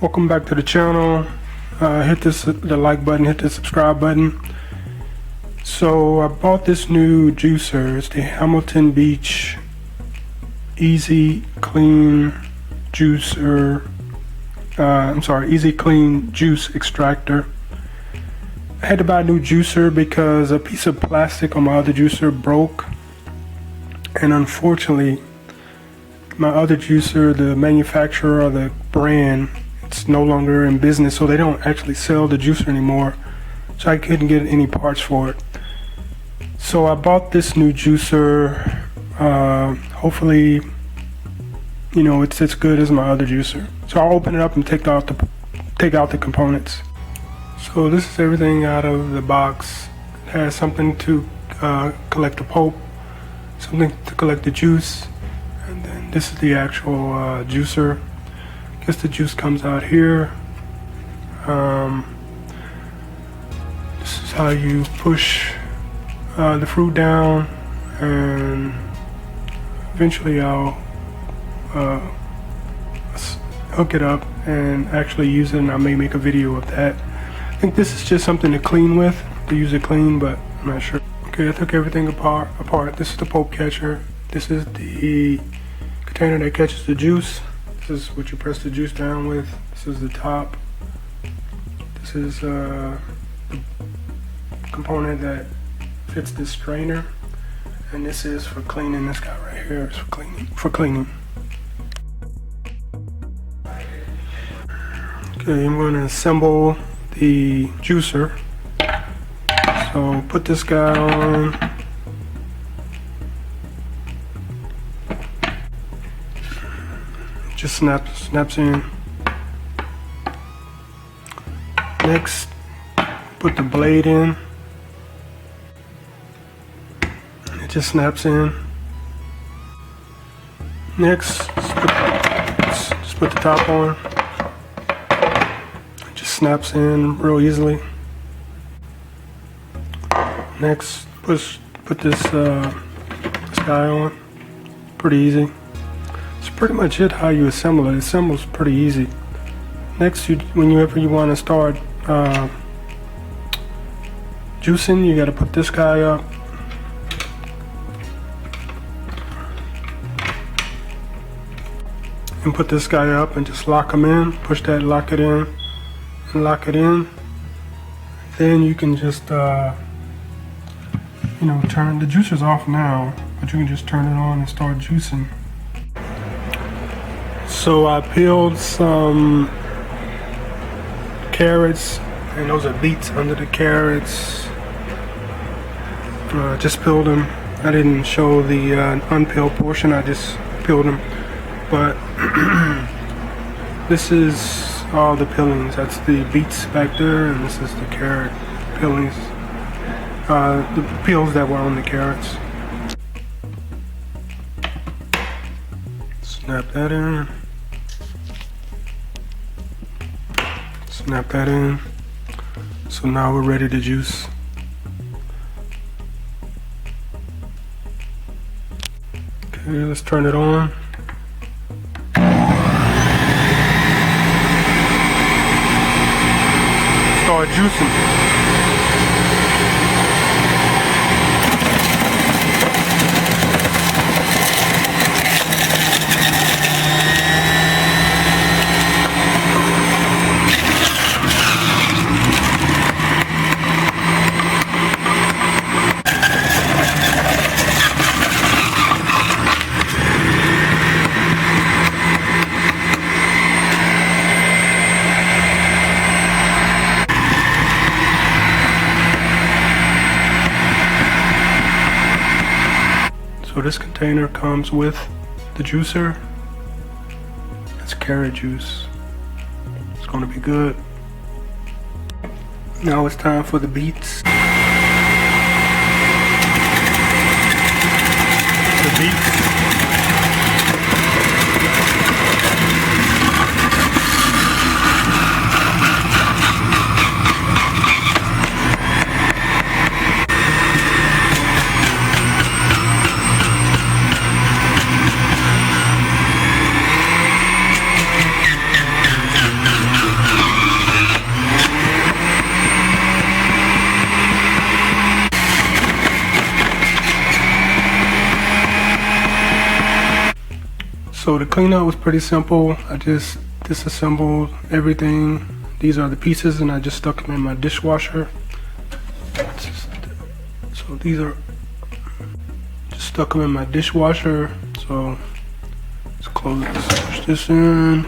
Welcome back to the channel. Hit the like button, hit the subscribe button. So I bought this new juicer. It's the Hamilton Beach Easy Clean Juicer. Easy Clean Juice Extractor. I had to buy a new juicer because a piece of plastic on my other juicer broke, and unfortunately my other juicer, the manufacturer or the brand, it's no longer in business, so they don't actually sell the juicer anymore, so I couldn't get any parts for it. So I bought this new juicer. Hopefully, it's as good as my other juicer. So I'll open it up and take out the components. So this is everything out of the box. It has something to collect the pulp, something to collect the juice, and then this is the actual juicer. I guess the juice comes out here. This is how you push the fruit down, and eventually I'll hook it up and actually use it, and I may make a video of that. I think this is just something to clean with, to use it clean, but I'm not sure. Okay, I took everything apart. This is the pulp catcher. This is the container that catches the juice. This is what you press the juice down with. This is the top. This is the component that fits this strainer, and this is for cleaning. This guy right here is for cleaning. Okay, I'm going to assemble the juicer. So put this guy on. Just snaps in. Next, put the blade in. It just snaps in. Next, just put the top on. It just snaps in real easily. Next, put this guy on. Pretty easy. It's pretty much it how you assemble it. It assembles pretty easy. Next, whenever you want to start juicing, you got to put this guy up. And put this guy up and just lock him in. Push that, lock it in, and lock it in. Then you can just turn the juicer's off now, but you can just turn it on and start juicing. So I peeled some carrots, and those are beets under the carrots. Just peeled them. I didn't show the unpeeled portion, I just peeled them. But this is all the peelings. That's the beets back there, and this is the carrot peelings. The peels that were on the carrots. Snap that in. Snap that in. So now we're ready to juice. Okay, let's turn it on. Start juicing. So this container comes with the juicer. It's carrot juice. It's gonna be good. Now it's time for the beets. The beets. So the cleanup was pretty simple. I just disassembled everything. These are the pieces, and I just stuck them in my dishwasher. So these are just stuck them in my dishwasher. So let's close this, push this in,